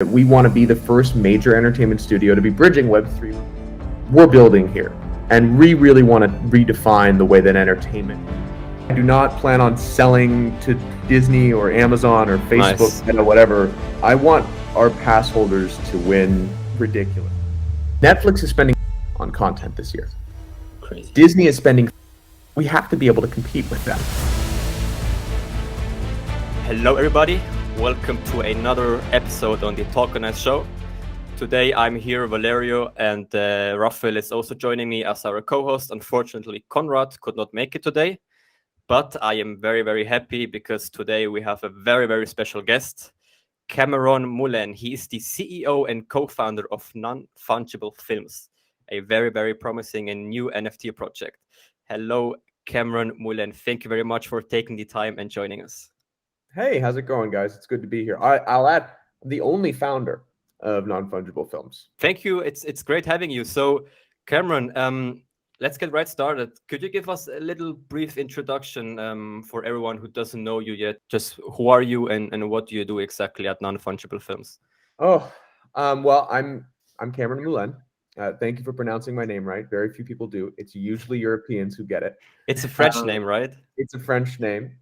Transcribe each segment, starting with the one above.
We want to be the first major entertainment studio to be bridging Web3. We're building here, and we really want to redefine the way that entertainment. I do not plan on selling to Disney or Amazon or Facebook, Nice. whatever. I want our pass holders to win ridiculous. Netflix is spending on content this year. Crazy. Disney is spending. We have to be able to compete with them. Hello, everybody. Welcome to another episode on the Tokenize show. Today, I'm here, Valerio, and Rafael is also joining me as our co-host. Unfortunately, Conrad could not make it today, but I am very, very happy because today we have a very, very special guest, Cameron Moulène. He is the CEO and co-founder of Non-Fungible Films, a very, very promising and new NFT project. Hello, Cameron Moulène. Thank you very much for taking the time and joining us. Hey, how's it going, guys? It's good to be here. I'll add, I'm the only founder of Non-Fungible Films. Thank you. It's great having you. So, Cameron, let's get right started. Could you give us a little brief introduction for everyone who doesn't know you yet? Just who are you and what do you do exactly at Non-Fungible Films? Well, I'm Cameron Moulène. Thank you for pronouncing my name right. Very few people do. It's usually Europeans who get it. It's a French name, right? It's a French name.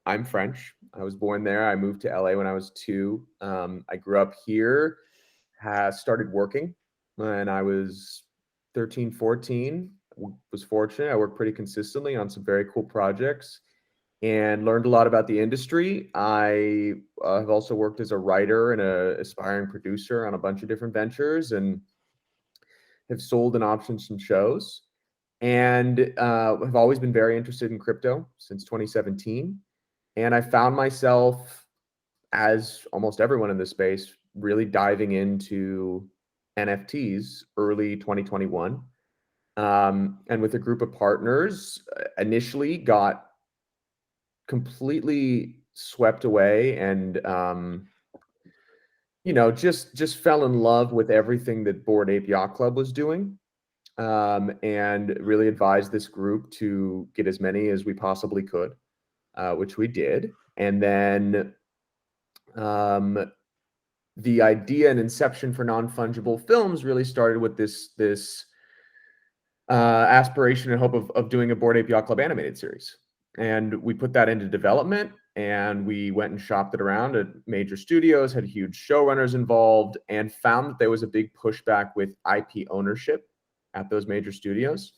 I'm French. I was born there. I moved to LA when I was 2. I grew up here, started working when I was 13, 14. Was fortunate. I worked pretty consistently on some very cool projects and learned a lot about the industry. I have also worked as a writer and an aspiring producer on a bunch of different ventures and have sold and optioned some shows, and have always been very interested in crypto since 2017. And I found myself, as almost everyone in this space, really diving into NFTs early 2021. And with a group of partners, initially got completely swept away and, just fell in love with everything that Bored Ape Yacht Club was doing. And really advised this group to get as many as we possibly could. Which we did. And then the idea and inception for Non-Fungible Films really started with this aspiration and hope of doing a Bored Ape Yacht Club animated series. And we put that into development, and we went and shopped it around at major studios, had huge showrunners involved, and found that there was a big pushback with IP ownership at those major studios.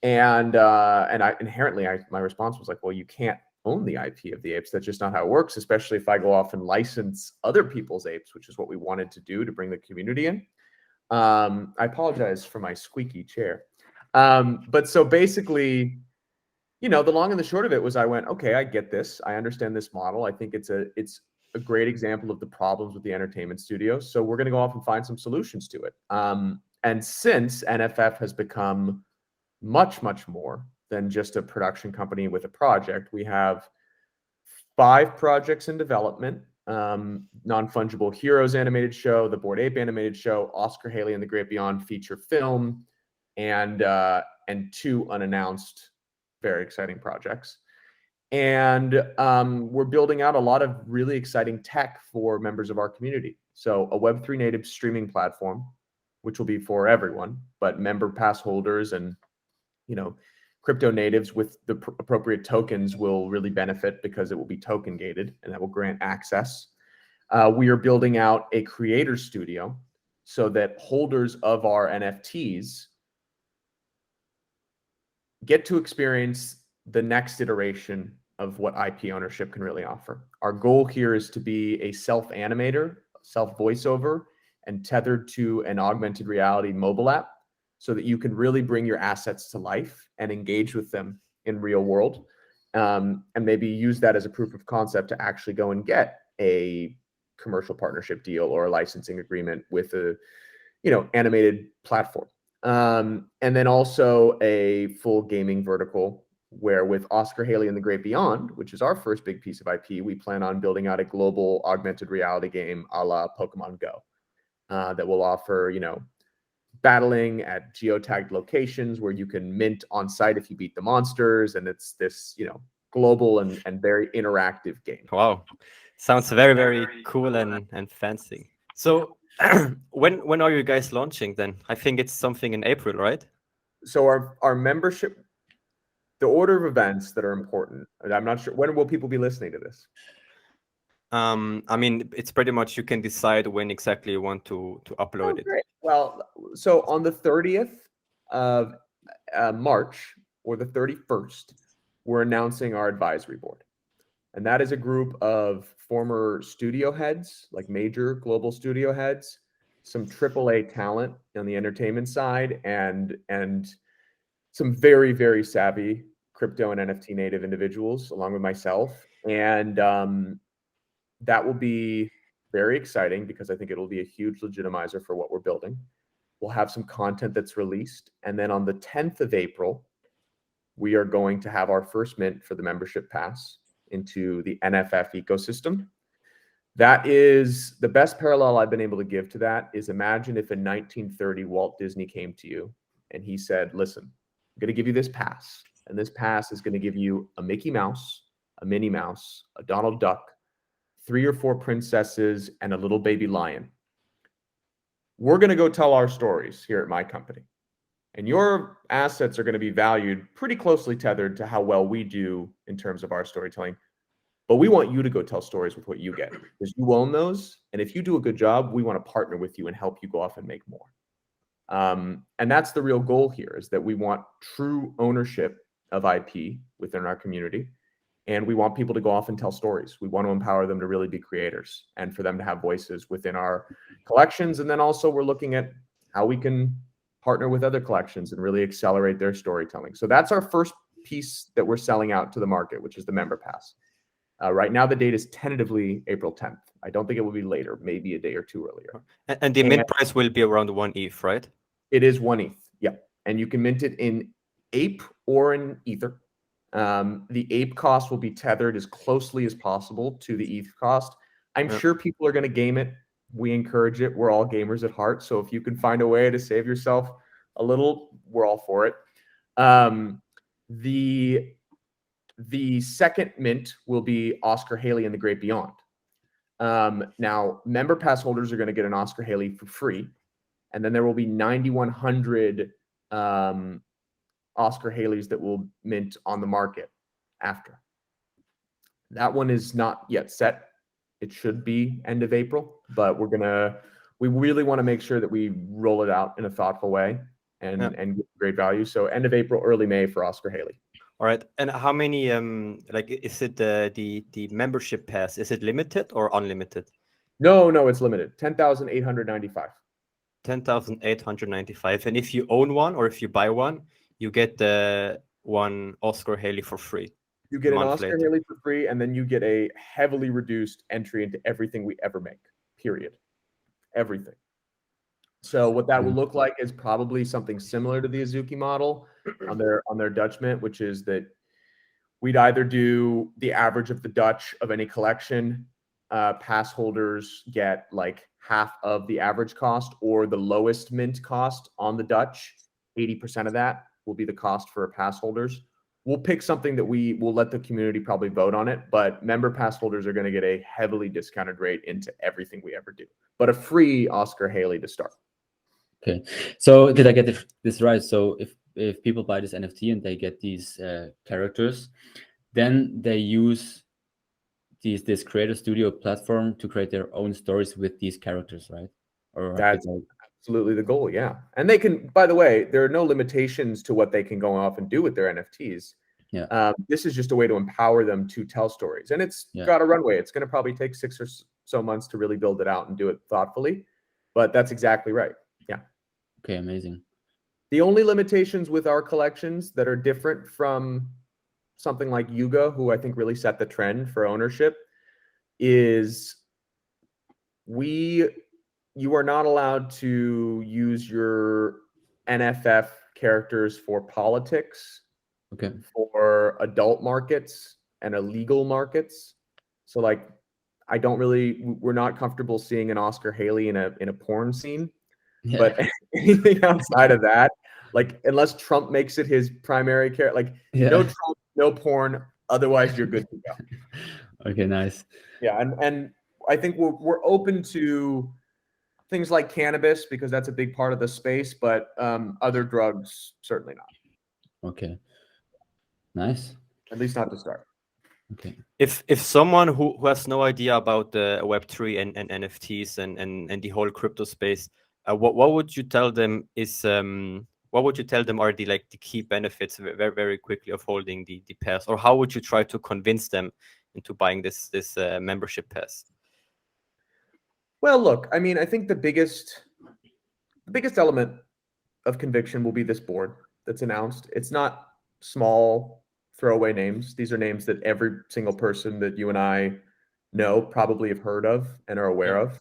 And my response was like, well, you can't own the IP of the apes. That's just not how it works, especially if I go off and license other people's apes, which is what we wanted to do to bring the community in. I apologize for my squeaky chair. But so basically, the long and the short of it was I went, okay, I get this. I understand this model. I think it's a great example of the problems with the entertainment studios. So we're going to go off and find some solutions to it. And since NFF has become much, much more than just a production company with a project, we have 5 projects in development: Non-Fungible Heroes animated show, the Bored Ape animated show, Oscar Haley and the Great Beyond feature film, and 2 unannounced, very exciting projects. And we're building out a lot of really exciting tech for members of our community. So a Web3 native streaming platform, which will be for everyone, but member pass holders and crypto natives with the appropriate tokens will really benefit because it will be token gated, and that will grant access. We are building out a creator studio so that holders of our NFTs get to experience the next iteration of what IP ownership can really offer. Our goal here is to be a self-animator, self-voiceover, and tethered to an augmented reality mobile app, so that you can really bring your assets to life and engage with them in real world, and maybe use that as a proof of concept to actually go and get a commercial partnership deal or a licensing agreement with a animated platform. And then also a full gaming vertical where with Oscar Haley and the Great Beyond, which is our first big piece of IP, we plan on building out a global augmented reality game a la Pokemon Go that will offer, battling at geotagged locations where you can mint on site if you beat the monsters. And it's this, global and very interactive game. Wow. Sounds very, very cool and fancy. So when are you guys launching then? I think it's something in April, right? So our membership, the order of events that are important, and I'm not sure, when will people be listening to this? I mean, it's pretty much you can decide when exactly you want to upload it. Great. Well, so on the 30th of March or the 31st, we're announcing our advisory board. And that is a group of former studio heads, like major global studio heads, some AAA talent on the entertainment side, and some very, very savvy crypto and NFT native individuals, along with myself. And that will be very exciting because I think it'll be a huge legitimizer for what we're building. We'll have some content that's released. And then on the 10th of April, we are going to have our first mint for the membership pass into the NFF ecosystem. That is the best parallel I've been able to give to that is imagine if in 1930 Walt Disney came to you and he said, listen, I'm going to give you this pass, and this pass is going to give you a Mickey Mouse, a Minnie Mouse, a Donald Duck, 3 or 4 princesses, and a little baby lion. We're going to go tell our stories here at my company. And your assets are going to be valued pretty closely tethered to how well we do in terms of our storytelling. But we want you to go tell stories with what you get because you own those. And if you do a good job, we want to partner with you and help you go off and make more. And that's the real goal here is that we want true ownership of IP within our community. And we want people to go off and tell stories. We want to empower them to really be creators and for them to have voices within our collections. And then also we're looking at how we can partner with other collections and really accelerate their storytelling. So that's our first piece that we're selling out to the market, which is the member pass. Right now, the date is tentatively April 10th. I don't think it will be later, maybe a day or two earlier. And the mint price will be around 1 ETH, right? It is 1 ETH, yeah. And you can mint it in Ape or in Ether. The Ape cost will be tethered as closely as possible to the ETH cost. I'm sure people are going to game it. We encourage it. We're all gamers at heart. So if you can find a way to save yourself a little, we're all for it. The second mint will be Oscar Haley and the Great Beyond. Now, member pass holders are going to get an Oscar Haley for free. And then there will be 9,100 Oscar Haleys that will mint on the market after. That one is not yet set. It should be end of April, but we really want to make sure that we roll it out in a thoughtful way and get great value. So end of April, early May for Oscar Haley. All right. And how many, like, is it the membership pass? Is it limited or unlimited? No, it's limited. 10,895. 10,895. And if you own one or if you buy one, you get the one Oscar Haley for free. You get an Oscar Haley for free, and then you get a heavily reduced entry into everything we ever make, period. Everything. So what that will look like is probably something similar to the Azuki model on their Dutch mint, which is that we'd either do the average of the Dutch of any collection. Pass holders get like half of the average cost, or the lowest mint cost on the Dutch. 80% of that will be the cost for pass holders. We'll pick something that we will let the community probably vote on it, but member pass holders are going to get a heavily discounted rate into everything we ever do, but a free Oscar Haley to start. Okay, so did I get this right? So if people buy this NFT and they get these characters, then they use this Creator Studio platform to create their own stories with these characters, right? Or that's absolutely the goal, yeah. And they can, by the way, there are no limitations to what they can go off and do with their NFTs. Yeah. This is just a way to empower them to tell stories, and it's got a runway. It's going to probably take 6 or so months to really build it out and do it thoughtfully, but that's exactly right. Yeah. Okay, amazing. The only limitations with our collections that are different from something like Yuga, who I think really set the trend for ownership, is you are not allowed to use your NFF characters for politics, okay, for adult markets and illegal markets. So like, we're not comfortable seeing an Oscar Haley in a porn scene, but anything outside of that, like unless Trump makes it his primary character, like no Trump, no porn, otherwise you're good to go. Okay, nice. Yeah, and I think we're open to things like cannabis because that's a big part of the space, but other drugs certainly not. Okay, nice. At least not to start. Okay. If someone who has no idea about the Web3 and NFTs and the whole crypto space, what would you tell them is what would you tell them are the key benefits very very quickly of holding the pass, or how would you try to convince them into buying this membership pass? Well, look, I mean, I think the biggest element of conviction will be this board that's announced. It's not small throwaway names. These are names that every single person that you and I know probably have heard of and are aware of.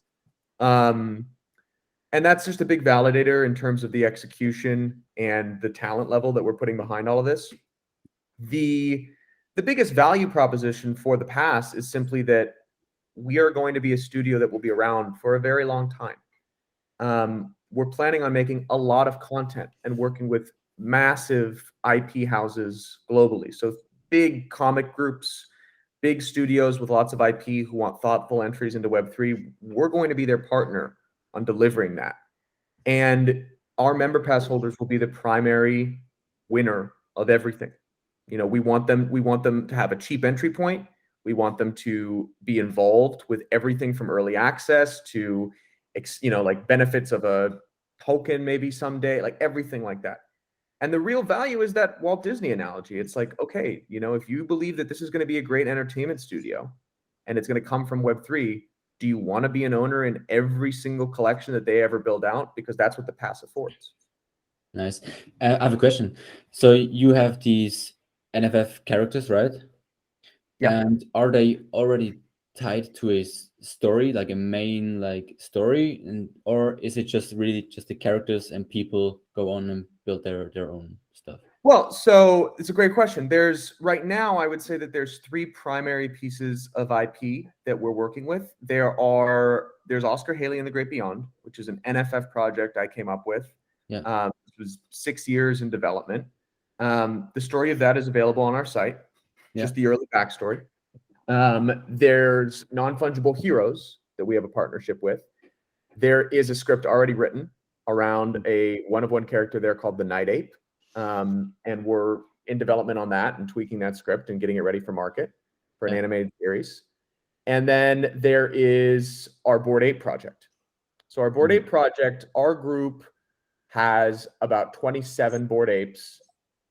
And that's just a big validator in terms of the execution and the talent level that we're putting behind all of this. The biggest value proposition for the pass is simply that we are going to be a studio that will be around for a very long time. We're planning on making a lot of content and working with massive IP houses globally. So big comic groups, big studios with lots of IP who want thoughtful entries into Web3. We're going to be their partner on delivering that. And our member pass holders will be the primary winner of everything. You know, we want them to have a cheap entry point. We want them to be involved with everything from early access to, you know, like benefits of a token maybe someday, like everything like that. And the real value is that Walt Disney analogy. It's like, okay, you know, if you believe that this is going to be a great entertainment studio and it's going to come from Web3, do you want to be an owner in every single collection that they ever build out? Because that's what the pass affords. Nice. I have a question. So you have these NFF characters, right? Yeah. And are they already tied to a story, like a main story, and or is it just really just the characters and people go on and build their own stuff? Well, so it's a great question. Right now, I would say that there's 3 primary pieces of IP that we're working with. There's Oscar Haley and the Great Beyond, which is an NFF project I came up with. Yeah. It was 6 years in development. The story of that is available on our site, just the early backstory. There's Non-Fungible Heroes that we have a partnership with. There is a script already written around a one-of-one character there called the Night Ape. And we're in development on that and tweaking that script and getting it ready for market for an animated series. And then there is our Bored Ape project. So our Bored Ape project, our group has about 27 Bored Apes.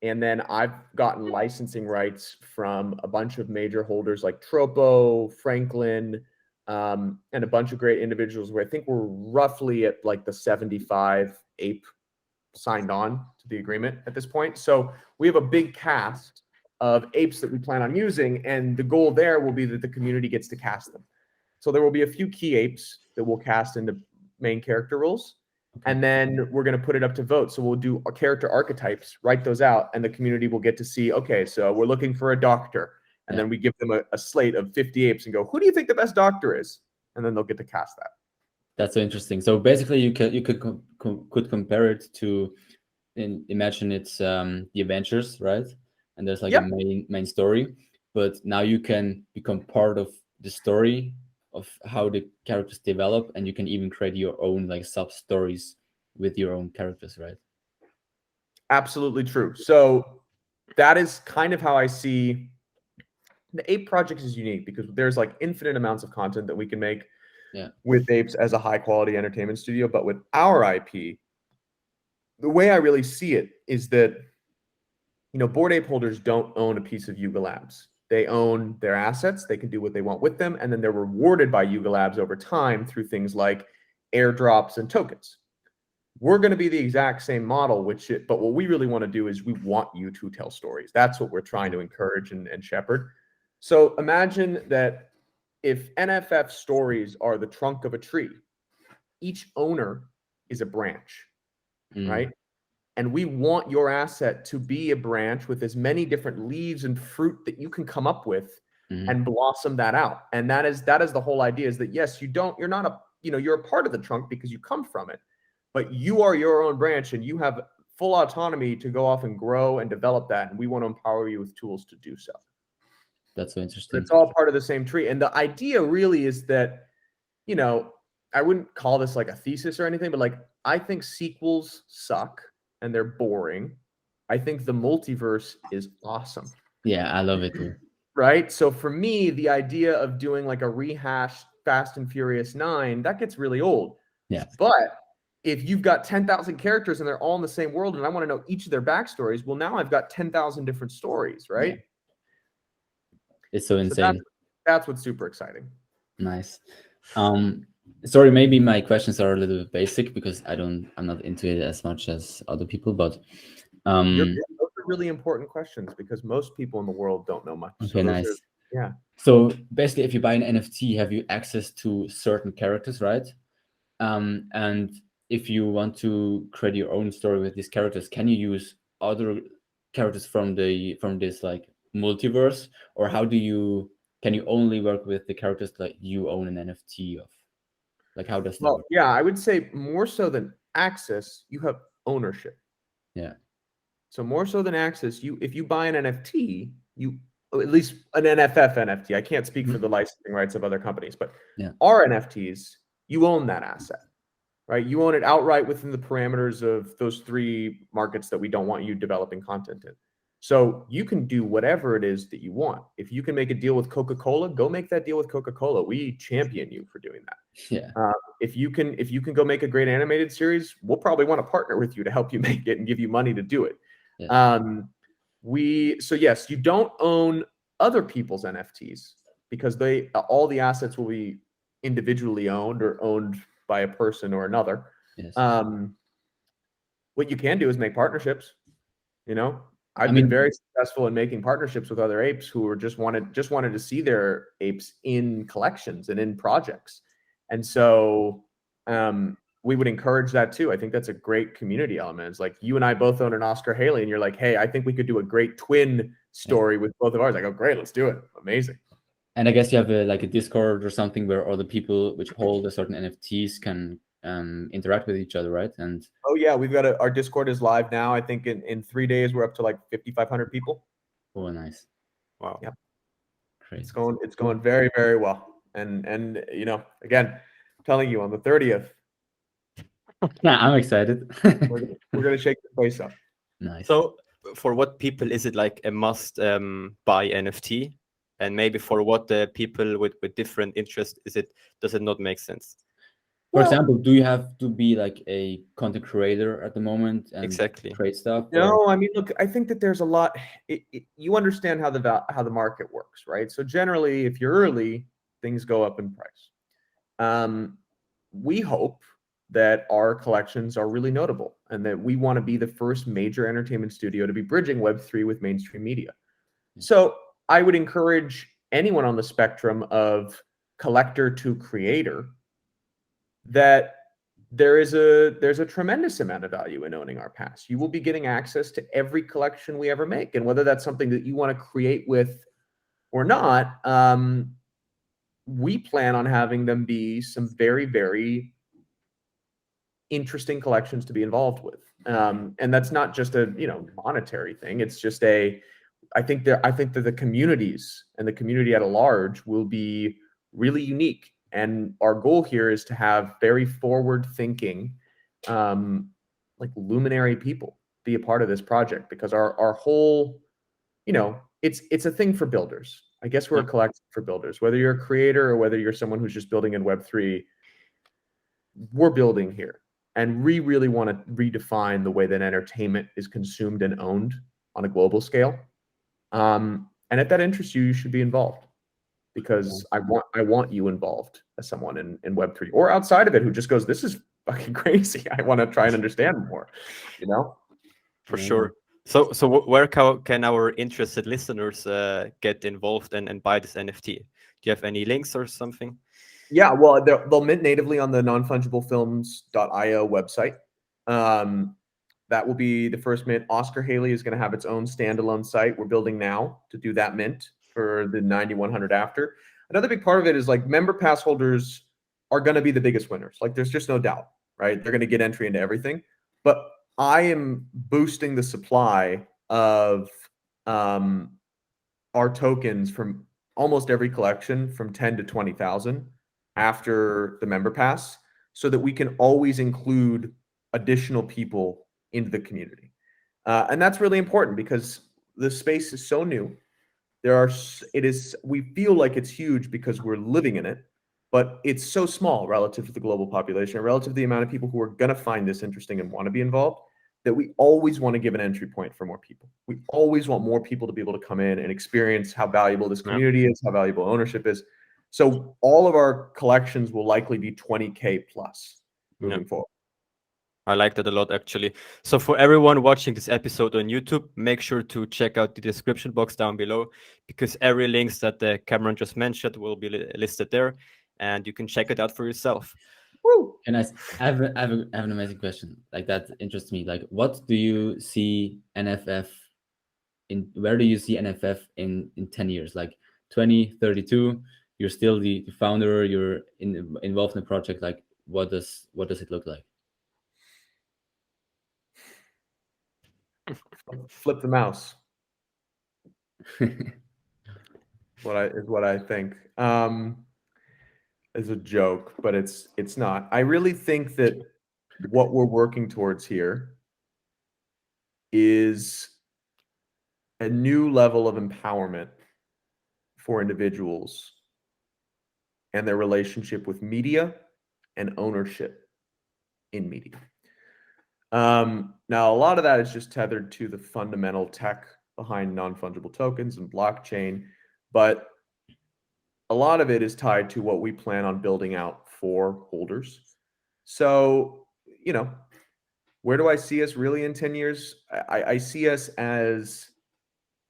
And then I've gotten licensing rights from a bunch of major holders like Tropo, Franklin, and a bunch of great individuals where I think we're roughly at like the 75 ape signed on to the agreement at this point. So we have a big cast of apes that we plan on using, and the goal there will be that the community gets to cast them. So there will be a few key apes that we'll cast into main character roles, and then we're going to put it up to vote. So we'll do our character archetypes, write those out, and the community will get to see, okay, so we're looking for a doctor, and then we give them a slate of 50 apes and go, who do you think the best doctor is? And then they'll get to cast that. That's so interesting. So basically, you could compare it to, imagine it's the Avengers, right? And there's like a main story, but now you can become part of the story of how the characters develop, and you can even create your own like sub stories with your own characters, right? Absolutely true. So that is kind of how I see the Ape project is unique because there's like infinite amounts of content that we can make with Apes as a high quality entertainment studio. But with our IP, the way I really see it is that, you know, Bored Ape holders don't own a piece of Yuga Labs. They own their assets. They can do what they want with them. And then they're rewarded by Yuga Labs over time through things like airdrops and tokens. We're going to be the exact same model, but what we really want to do is we want you to tell stories. That's what we're trying to encourage and shepherd. So imagine that if NFF stories are the trunk of a tree, each owner is a branch, right? And we want your asset to be a branch with as many different leaves and fruit that you can come up with and blossom that out. And that is the whole idea, is that yes, you're not a, you know, you're a part of the trunk because you come from it, but you are your own branch and you have full autonomy to go off and grow and develop that. And we want to empower you with tools to do so. That's so interesting. It's all part of the same tree. And the idea really is that, you know, I wouldn't call this like a thesis or anything, but like, I think sequels suck and they're boring. I think the multiverse is awesome. Yeah, I love it too. Right? So for me, the idea of doing like a rehashed Fast and Furious 9, that gets really old. Yeah. But if you've got 10,000 characters and they're all in the same world and I want to know each of their backstories, well, now I've got 10,000 different stories, right? Yeah. It's so insane. So that's what's super exciting. Nice. Sorry, maybe my questions are a little bit basic because I'm not into it as much as other people, but Those are really important questions because most people in the world don't know much. Okay, nice. Yeah. So basically, if you buy an NFT, have you access to certain characters, right? And if you want to create your own story with these characters, can you use other characters from this like multiverse, or can you only work with the characters that you own an NFT of? Like, how does that work? Yeah, I would say more so than access, you have ownership. Yeah. So more so than access, if you buy an NFT, at least an NFF NFT. I can't speak for the licensing rights of other companies, but our NFTs, you own that asset, right? You own it outright within the parameters of those 3 markets that we don't want you developing content in. So you can do whatever it is that you want. If you can make a deal with Coca-Cola, go make that deal with Coca-Cola. We champion you for doing that. Yeah. If you can go make a great animated series, we'll probably want to partner with you to help you make it and give you money to do it. Yeah. So yes, you don't own other people's NFTs because all the assets will be individually owned or owned by a person or another. Yes. What you can do is make partnerships. You know, I've been very successful in making partnerships with other apes who just wanted to see their apes in collections and in projects. And so we would encourage that too. I think that's a great community element. It's like you and I both own an Oscar Haley and you're like, hey, I think we could do a great twin story with both of ours. I go, great, let's do it. Amazing. And I guess you have a Discord or something where other people which hold a certain NFTs can interact with each other, right? And oh yeah, we've got our Discord is live now. I think in 3 days we're up to like 5,500 people. Oh, nice. Wow. Yep. Great. It's going very, very well. And you know, again, I'm telling you on the 30th. Yeah, I'm excited. we're gonna shake the place up. Nice. So for what people is it like a must buy NFT? And maybe for what people with different interests does it not make sense? For example, do you have to be like a content creator at the moment and create stuff? No, I mean, look, I think that there's a lot. You understand how the market works, right? So generally, if you're early, things go up in price. We hope that our collections are really notable and that we want to be the first major entertainment studio to be bridging Web3 with mainstream media. So I would encourage anyone on the spectrum of collector to creator that there's a tremendous amount of value in owning our pass. You will be getting access to every collection we ever make. And whether that's something that you want to create with or not, we plan on having them be some very, very interesting collections to be involved with. And that's not just a monetary thing. It's just I think that the communities and the community at large will be really unique. And our goal here is to have very forward-thinking, like luminary people be a part of this project, because our whole, it's a thing for builders. I guess we're a collective for builders. Whether you're a creator or whether you're someone who's just building in Web3, we're building here. And we really want to redefine the way that entertainment is consumed and owned on a global scale. And if that interests you, you should be involved. Because I want you involved as someone in Web3 or outside of it who just goes, this is fucking crazy. I want to try and understand more, For sure. So where can our interested listeners get involved and buy this NFT? Do you have any links or something? Yeah, well, they'll mint natively on the NonFungibleFilms.io website. That will be the first mint. Oscar Haley is going to have its own standalone site. We're building now to do that mint for the 9100 after. Another big part of it is like member pass holders are going to be the biggest winners. Like there's just no doubt, right? They're going to get entry into everything. But I am boosting the supply of our tokens from almost every collection from 10 to 20,000 after the member pass, so that we can always include additional people into the community. And that's really important because the space is so new. We feel like it's huge because we're living in it, but it's so small relative to the global population, relative to the amount of people who are going to find this interesting and want to be involved, that we always want to give an entry point for more people. We always want more people to be able to come in and experience how valuable this community is, how valuable ownership is. So all of our collections will likely be 20K plus moving forward. I like that a lot, actually. So for everyone watching this episode on YouTube, make sure to check out the description box down below, because every links that Cameron just mentioned will be listed there, and you can check it out for yourself. Woo! And I have an amazing question. Like, that interests me. Like, what do you see NFF in? Where do you see NFF in 10 years? Like 2032, you're still the founder. You're involved in the project. Like, what does it look like? Flip the mouse. What I think. Is a joke, but it's not. I really think that what we're working towards here is a new level of empowerment for individuals and their relationship with media and ownership in media. Now, a lot of that is just tethered to the fundamental tech behind non-fungible tokens and blockchain, but a lot of it is tied to what we plan on building out for holders. So, where do I see us really in 10 years? I see us as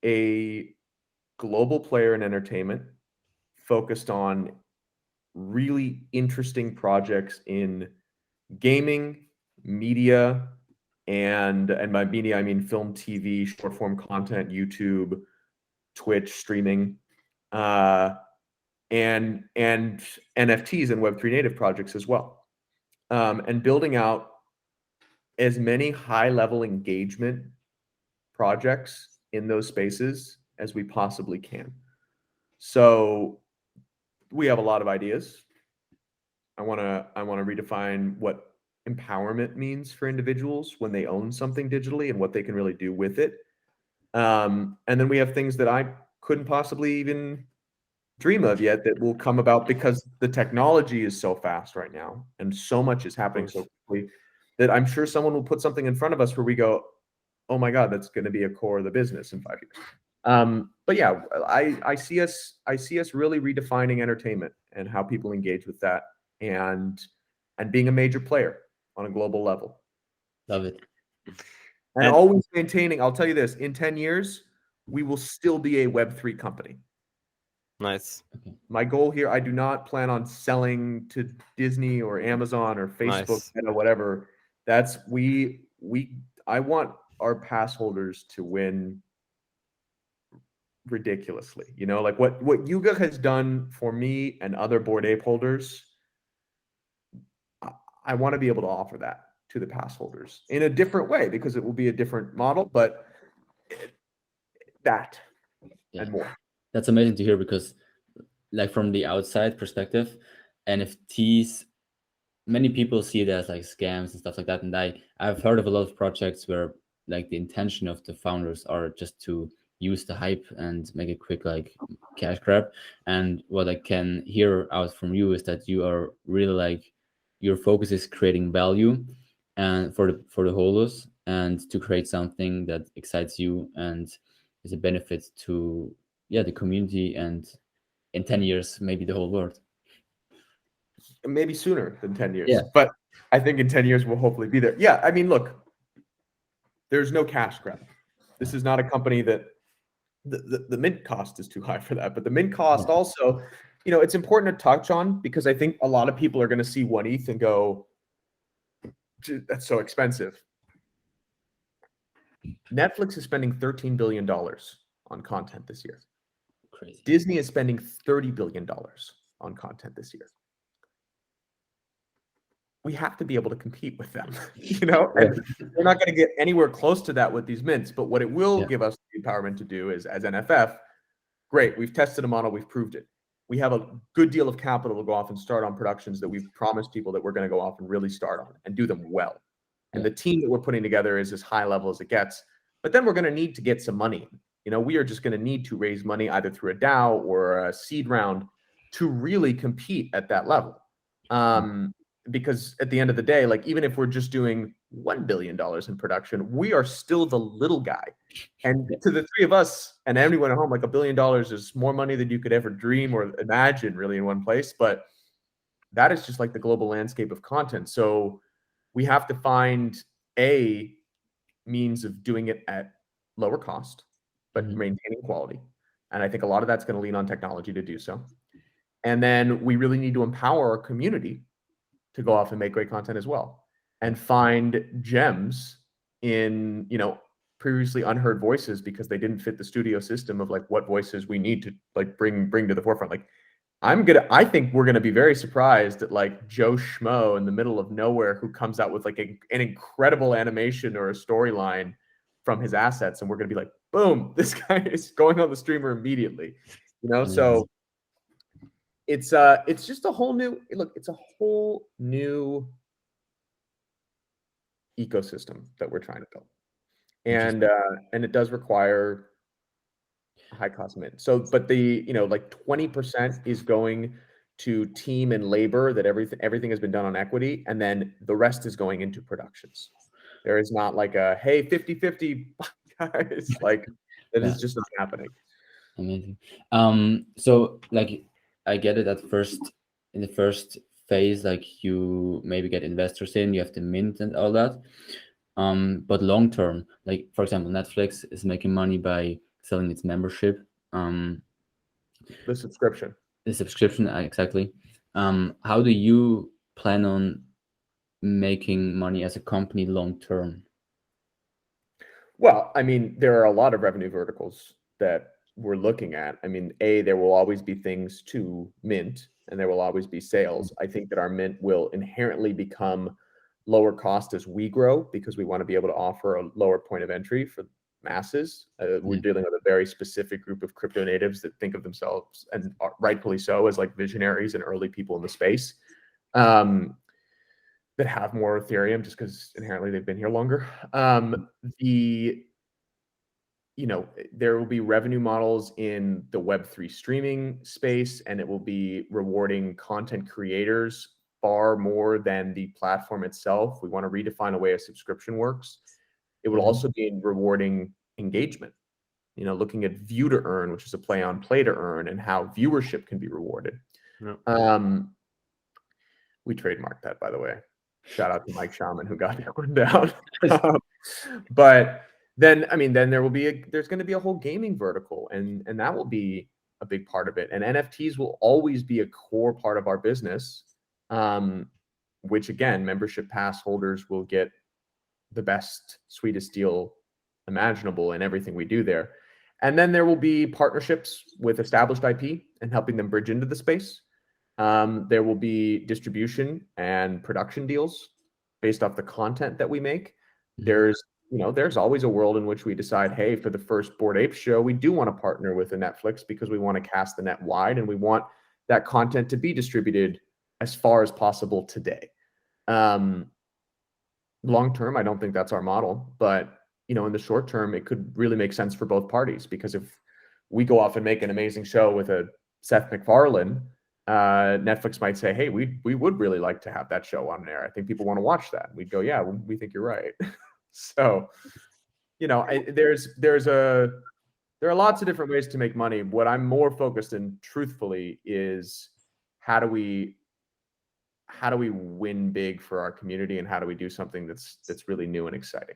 a global player in entertainment focused on really interesting projects in gaming, media, and by media, I mean film, TV, short form content, YouTube, Twitch, streaming, and NFTs and Web3 native projects as well, and building out as many high-level engagement projects in those spaces as we possibly can. So we have a lot of ideas. I want to redefine what empowerment means for individuals when they own something digitally and what they can really do with it. And then we have things that I couldn't possibly even dream of yet that will come about because the technology is so fast right now and so much is happening so quickly that I'm sure someone will put something in front of us where we go, oh my God, that's going to be a core of the business in 5 years. But yeah, I see us really redefining entertainment and how people engage with that and being a major player on a global level. Love it. And always maintaining, I'll tell you this, in 10 years, we will still be a Web3 company. Nice. My goal here, I do not plan on selling to Disney or Amazon or Facebook or whatever. That's I want our pass holders to win ridiculously. Like what Yuga has done for me and other Bored Ape holders, I want to be able to offer that to the pass holders in a different way because it will be a different model, but that and more. That's amazing to hear because, like, from the outside perspective, NFTs, many people see it as like scams and stuff like that. And I've heard of a lot of projects where like the intention of the founders are just to use the hype and make a quick like cash grab. And what I can hear out from you is that you are really like, your focus is creating value and for the holders and to create something that excites you and is a benefit to the community and in 10 years maybe the whole world. Maybe sooner than 10 years, but I think in 10 years we'll hopefully be there. Yeah, I mean, look, there's no cash grab. This is not a company that the mint cost is too high for that, but the mint cost also, it's important to touch on because I think a lot of people are going to see 1 ETH and go, that's so expensive. Netflix is spending $13 billion on content this year. Crazy. Disney is spending $30 billion on content this year. We have to be able to compete with them, and we're not going to get anywhere close to that with these mints. But what it will give us the empowerment to do is, as NFF, Great. We've tested a model. We've proved it. We have a good deal of capital to go off and start on productions that we've promised people that we're going to go off and really start on and do them well. And the team that we're putting together is as high level as it gets. But then we're going to need to get some money. We are just going to need to raise money either through a DAO or a seed round to really compete at that level. Because at the end of the day, like even if we're just doing $1 billion in production, we are still the little guy. And to the three of us and anyone at home, like $1 billion is more money than you could ever dream or imagine really in one place. But that is just like the global landscape of content. So we have to find a means of doing it at lower cost, but maintaining quality. And I think a lot of that's going to lean on technology to do so. And then we really need to empower our community to go off and make great content as well and find gems in, previously unheard voices because they didn't fit the studio system of like what voices we need to like bring to the forefront. Like I think we're going to be very surprised at like Joe Schmo in the middle of nowhere who comes out with like an incredible animation or a storyline from his assets. And we're going to be like, boom, this guy is going on the streamer immediately, So it's just a whole new look. It's a whole new ecosystem that we're trying to build. And it does require a high cost mint. So, but the, like 20% is going to team and labor that everything has been done on equity. And then the rest is going into productions. There is not like a, hey, 50-50 guys, like that is just not happening. Amazing. So like, I get it in the first phase, like you maybe get investors in, you have the mint and all that. But long term, like for example, Netflix is making money by selling its membership. The subscription. Exactly. How do you plan on making money as a company long term? Well, I mean, there are a lot of revenue verticals that we're looking at. I mean, there will always be things to mint and there will always be sales. I think that our mint will inherently become lower cost as we grow because we want to be able to offer a lower point of entry for masses. We're dealing with a very specific group of crypto natives that think of themselves, and rightfully so, as like visionaries and early people in the space that have more Ethereum just because inherently they've been here longer. There will be revenue models in the Web3 streaming space, and it will be rewarding content creators far more than the platform itself. We want to redefine a way a subscription works. It will also be rewarding engagement, looking at view to earn, which is a play on play to earn, and how viewership can be rewarded. We trademarked that, by the way. Shout out to Mike Shaman who got that one down. But then, there's going to be a whole gaming vertical, and that will be a big part of it. And NFTs will always be a core part of our business, which again, membership pass holders will get the best, sweetest deal imaginable in everything we do there. And then there will be partnerships with established IP and helping them bridge into the space. There will be distribution and production deals based off the content that we make. There's always a world in which we decide, hey, for the first Bored Apes show, we do want to partner with a Netflix because we want to cast the net wide and we want that content to be distributed as far as possible today. Long term, I don't think that's our model, but in the short term, it could really make sense for both parties, because if we go off and make an amazing show with a Seth MacFarlane, Netflix might say, hey, we would really like to have that show on there. I think people want to watch that. We'd go, yeah, we think you're right. So, there are lots of different ways to make money. What I'm more focused in, truthfully, is how do we win big for our community, and how do we do something that's really new and exciting?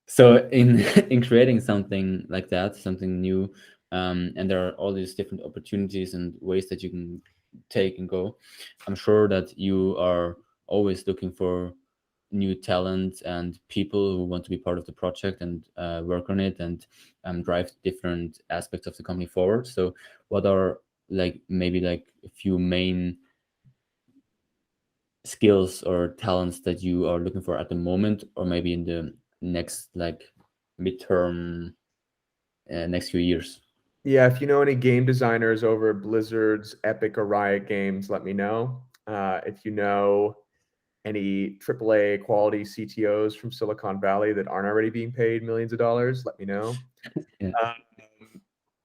So in creating something like that, something new, and there are all these different opportunities and ways that you can take and go, I'm sure that you are always looking for new talent and people who want to be part of the project and work on it and drive different aspects of the company forward. So what are maybe a few main skills or talents that you are looking for at the moment, or maybe in the next midterm next few years? Yeah, if you know any game designers over at Blizzard's Epic or Riot Games, let me know. If you know any AAA quality CTOs from Silicon Valley that aren't already being paid millions of dollars, let me know. Yeah.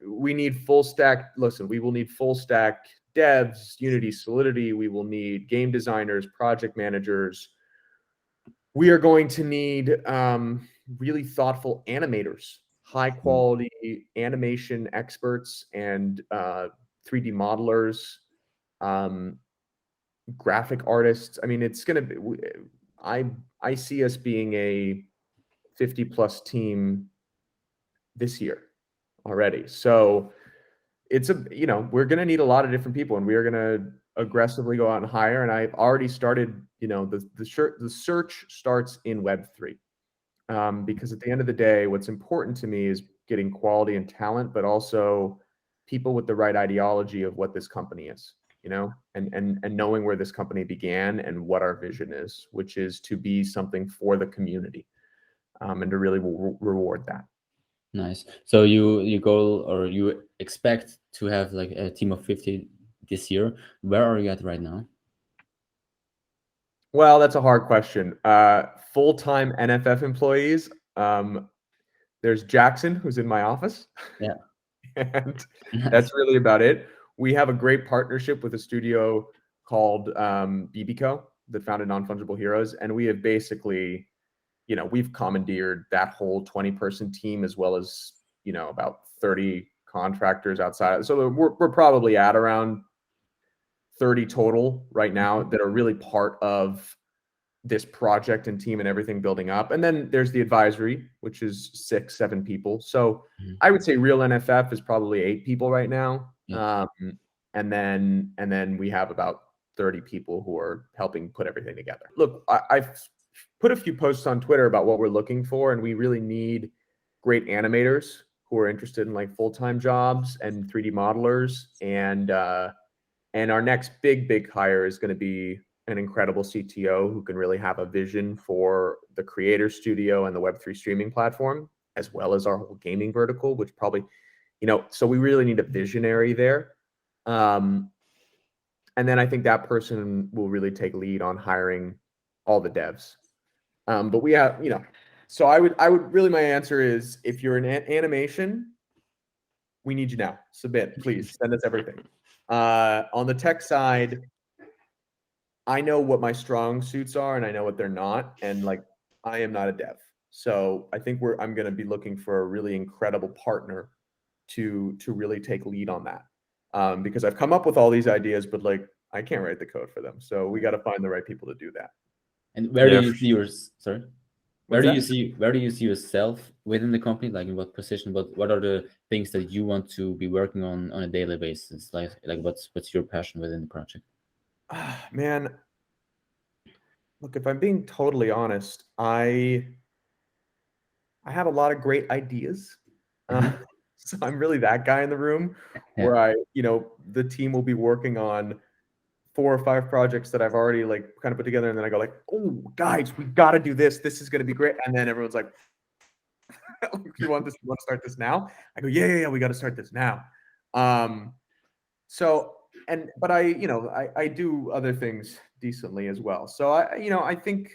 We need full stack. Listen, we will need full stack devs, Unity, Solidity. We will need game designers, project managers. We are going to need really thoughtful animators, high quality animation experts, and 3D modelers, graphic artists. I mean, it's going to be. I see us being a 50+ team this year already. So it's we're going to need a lot of different people, and we are going to aggressively go out and hire. And I've already started, the search starts in Web3, because at the end of the day, what's important to me is getting quality and talent, but also people with the right ideology of what this company is, and knowing where this company began and what our vision is, which is to be something for the community, and to really reward that. Nice. So you goal, or you expect to have like a team of 50 this year. Where are you at right now? Well, that's a hard question. Full-time NFF employees. There's Jackson, who's in my office. Yeah. And that's really about it. We have a great partnership with a studio called BBCO that founded Non-Fungible Heroes. And we have basically, we've commandeered that whole 20-person team, as well as, about 30 contractors outside. So we're probably at around 30 total right now that are really part of this project and team and everything building up. And then there's the advisory, which is 6-7 people. So I would say real NFF is probably 8 people right now. Yeah. And then we have about 30 people who are helping put everything together. Look, I've put a few posts on Twitter about what we're looking for, and we really need great animators who are interested in like full-time jobs, and 3D modelers. And our next big hire is going to be an incredible CTO who can really have a vision for the creator studio and the Web3 streaming platform, as well as our whole gaming vertical, which probably, so we really need a visionary there. And then I think that person will really take lead on hiring all the devs. But we have, so I would really, my answer is, if you're in animation, we need you now. Submit, please. Send us everything. On the tech side, I know what my strong suits are, and I know what they're not. And like, I am not a dev. So I think I'm going to be looking for a really incredible partner to really take lead on that. Because I've come up with all these ideas, but like, I can't write the code for them. So we got to find the right people to do that. And where do you see sorry? Where What's do you see yourself within the company? Like, in what position? What are the things that you want to be working on a daily basis? Like what's your passion within the project? Man, look, if I'm being totally honest, I have a lot of great ideas. So I'm really that guy in the room, where the team will be working on 4 or 5 projects that I've already like kind of put together, and then I go like, oh guys, we got to do this. This is going to be great. And then everyone's like, you want this? You want to start this now? I go, yeah, we got to start this now. But I do other things decently as well. So I think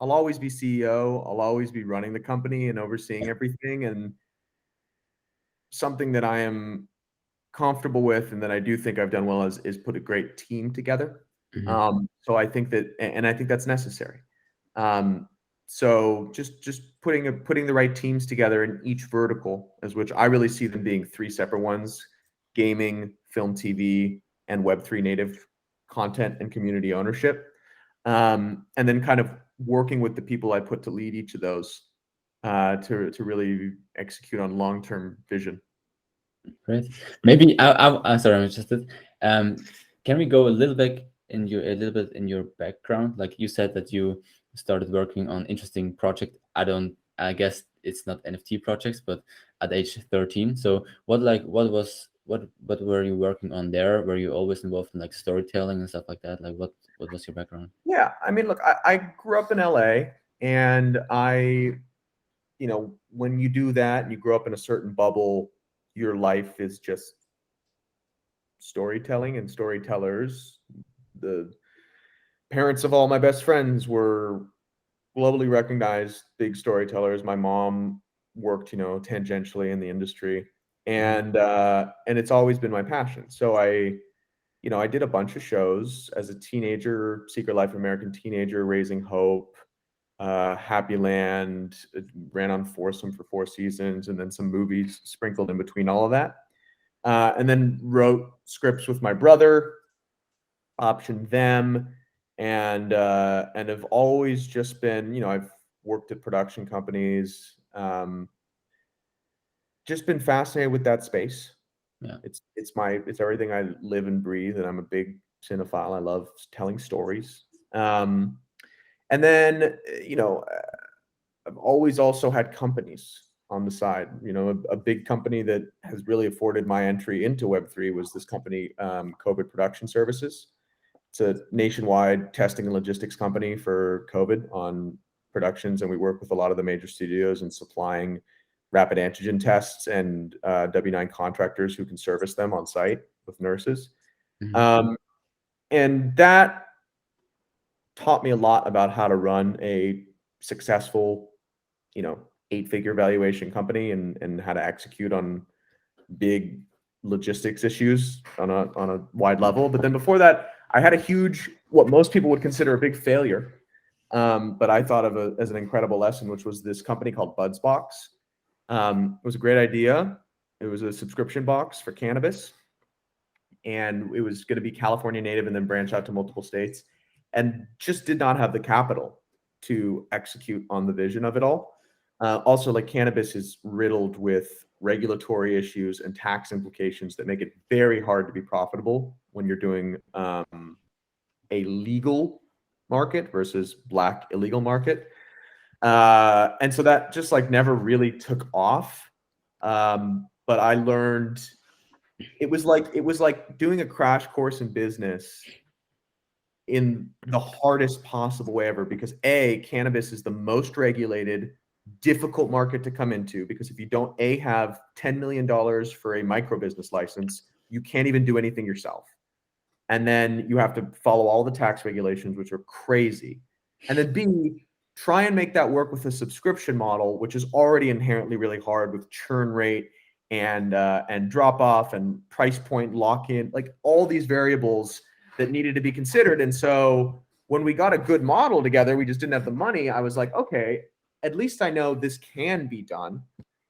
I'll always be CEO. I'll always be running the company and overseeing everything. And something that I am comfortable with, and that I do think I've done well, is put a great team together. So I think that, and I think that's necessary. So just putting the right teams together in each vertical, as which I really see them being 3 separate ones: gaming, film, TV, and Web3 native content and community ownership. And then kind of working with the people I put to lead each of those, to really execute on long-term vision. Great. Maybe I'm sorry, I'm interested. Can we go a little bit in your background? Like, you said that you started working on interesting project. I guess it's not NFT projects, but at age 13. So what were you working on there? Were you always involved in like storytelling and stuff like that? Like, what was your background? Yeah, I mean, look, I grew up in LA, and I you know, when you do that and you grow up in a certain bubble, your life is just storytelling and storytellers. The parents of all my best friends were globally recognized big storytellers. My mom worked, you know, tangentially in the industry, and it's always been my passion. So I did a bunch of shows as a teenager: Secret Life of American Teenager, Raising Hope, Happy Land, ran on Foursome for 4 seasons, and then some movies sprinkled in between all of that. And then wrote scripts with my brother, optioned them, and have always just been, you know, I've worked at production companies, just been fascinated with that space. Yeah. It's everything I live and breathe, and I'm a big cinephile. I love telling stories. And then, you know, I've always also had companies on the side. You know, a big company that has really afforded my entry into Web3 was this company, COVID Production Services. It's a nationwide testing and logistics company for COVID on productions, and we work with a lot of the major studios in supplying rapid antigen tests and W-9 contractors who can service them on site with nurses. And that taught me a lot about how to run a successful, you know, 8-figure valuation company, and how to execute on big logistics issues on a wide level. But then before that, I had a huge, what most people would consider a big failure, but I thought of as an incredible lesson, which was this company called Budsbox. It was a great idea. It was a subscription box for cannabis, and it was going to be California native and then branch out to multiple states, and just did not have the capital to execute on the vision of it all. Also, like, cannabis is riddled with regulatory issues and tax implications that make it very hard to be profitable when you're doing a legal market versus Black illegal market. And so that just like never really took off. But I learned, it was like doing a crash course in business in the hardest possible way ever, because cannabis is the most regulated, difficult market to come into, because if you don't have $10 million for a micro business license, you can't even do anything yourself. And then you have to follow all the tax regulations, which are crazy. And then B, try and make that work with a subscription model, which is already inherently really hard, with churn rate and drop off and price point lock in, like all these variables that needed to be considered. And so when we got a good model together, we just didn't have the money. I was like, okay, at least I know this can be done.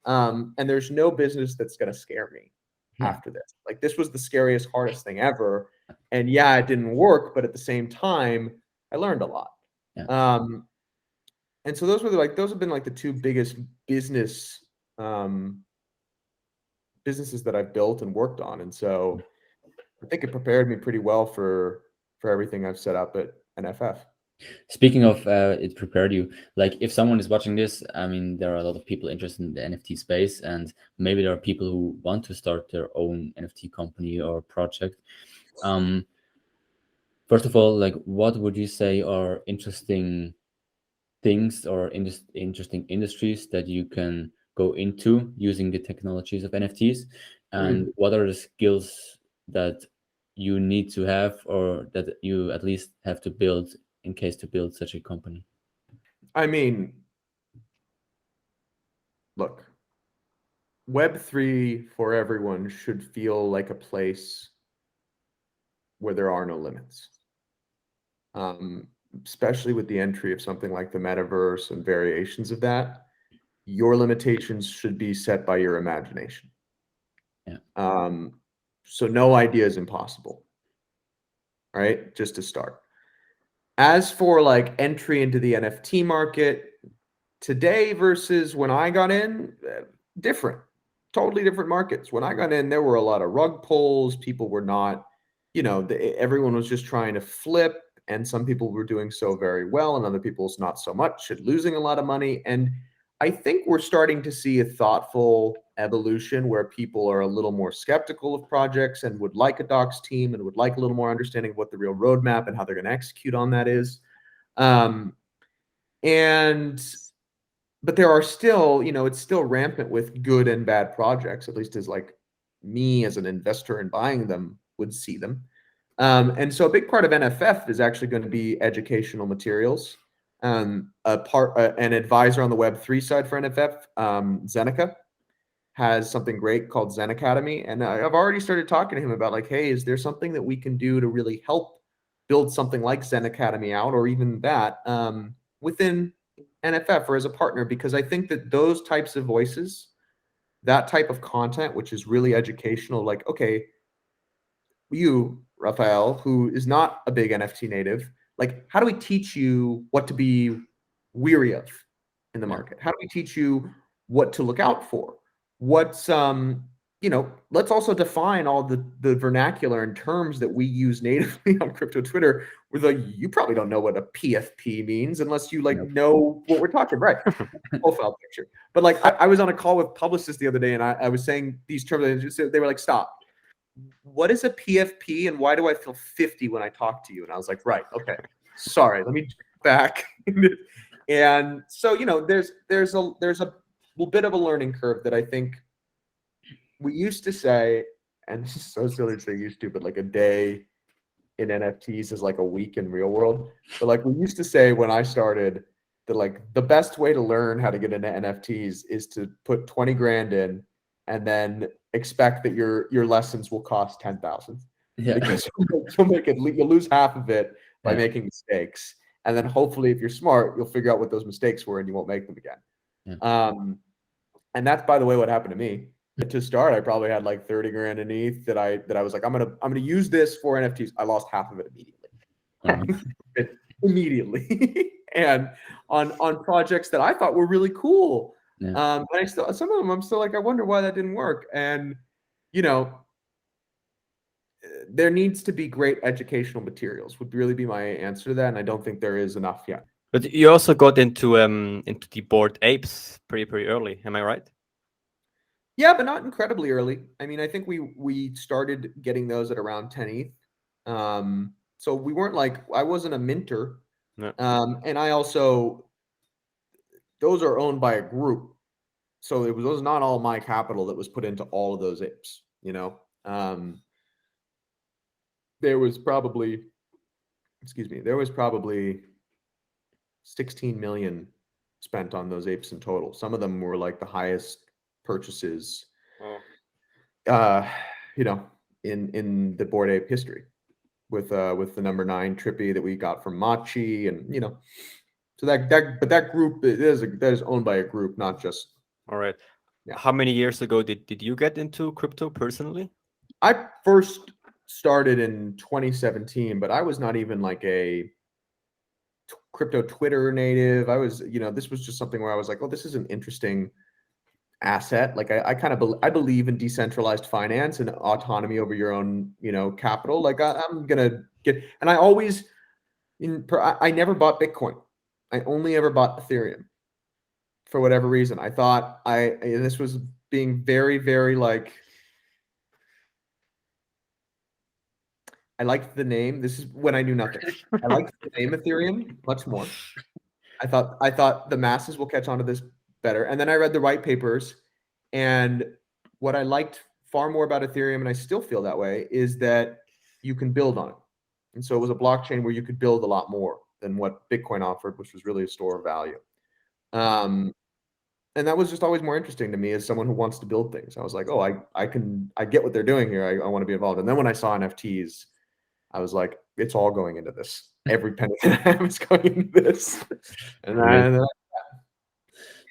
And there's no business that's going to scare me after this. Like, this was the scariest, hardest thing ever. And yeah, it didn't work, but at the same time, I learned a lot. And so those have been like the 2 biggest businesses that I've built and worked on. And so I think it prepared me pretty well for everything I've set up at NFF. Speaking of it prepared you, like, if someone is watching this, I mean, there are a lot of people interested in the NFT space, and maybe there are people who want to start their own NFT company or project. First of all, like, what would you say are interesting things or interesting industries that you can go into using the technologies of NFTs? And what are the skills that you need to have, or that you at least have to build in case to build such a company? I mean, look, Web3 for everyone should feel like a place where there are no limits. Especially with the entry of something like the metaverse and variations of that, your limitations should be set by your imagination. So no idea is impossible, right? Just to start. As for like entry into the NFT market today versus when I got in, different, totally different markets. When I got in, there were a lot of rug pulls. People were not, you know, everyone was just trying to flip. And some people were doing so very well, and other people's not so much, and losing a lot of money. And I think we're starting to see a thoughtful evolution where people are a little more skeptical of projects and would like a docs team and would like a little more understanding of what the real roadmap and how they're going to execute on that is. And but there are still, it's still rampant with good and bad projects, at least as like me as an investor in buying them would see them. And so a big part of NFF is actually going to be educational materials. An advisor on the Web3 side for NFF, Zeneca, has something great called Zen Academy. And I've already started talking to him about like, hey, is there something that we can do to really help build something like Zen Academy out, or even that within NFF or as a partner? Because I think that those types of voices, that type of content, which is really educational, like, okay, you, Raphael, who is not a big NFT native, like, how do we teach you what to be weary of in the market? How do we teach you what to look out for? What's let's also define all the vernacular and terms that we use natively on crypto Twitter. Where like, you probably don't know what a PFP means unless you like know what we're talking, right? Profile picture. But like I was on a call with publicists the other day, and I was saying these terms, and they were like, stop. What is a PFP and why do I feel 50 when I talk to you? And I was like, right, okay, sorry, let me back. And so, there's a little bit of a learning curve that I think we used to say, and this is so silly to say used to, but like a day in NFTs is like a week in real world. But like we used to say when I started that like the best way to learn how to get into NFTs is to put 20 grand in and then expect that your lessons will cost 10,000. Yeah. Because you'll lose half of it by making mistakes. And then hopefully if you're smart, you'll figure out what those mistakes were and you won't make them again. Yeah. And that's, by the way, what happened to me. To start, I probably had like 30 grand in ETH that I was like, I'm gonna use this for NFTs. I lost half of it immediately. Immediately. And on projects that I thought were really cool. Yeah. But some of them I'm still like, I wonder why that didn't work. And there needs to be great educational materials would really be my answer to that. And I don't think there is enough yet. But you also got into the Bored Apes pretty early, am I right? Yeah, but not incredibly early. I mean, I think we started getting those at around 10 ETH. So we weren't like, I wasn't a minter. No. And I also, those are owned by a group. So it was not all my capital that was put into all of those apes, there was probably 16 million spent on those apes in total. Some of them were like the highest purchases, in the Bored Ape history, with the number 9 Trippy that we got from Machi, and so that group that is owned by a group, not just. All right. Yeah. How many years ago did you get into crypto personally? I first started in 2017, but I was not even like a crypto Twitter native. I was, this was just something where I was like, oh, this is an interesting asset. Like I believe in decentralized finance and autonomy over your own, capital. Like I'm gonna get, and I never bought Bitcoin. I only ever bought Ethereum for whatever reason. I thought and this was being very, very like, I liked the name. This is when I knew nothing. I liked the name Ethereum much more. I thought the masses will catch on to this better. And then I read the white papers, and what I liked far more about Ethereum, and I still feel that way, is that you can build on it. And so it was a blockchain where you could build a lot more than what Bitcoin offered, which was really a store of value. And that was just always more interesting to me as someone who wants to build things. I was like, oh, I get what they're doing here. I want to be involved. And then when I saw NFTs, I was like, it's all going into this. Every penny that I have is going into this. And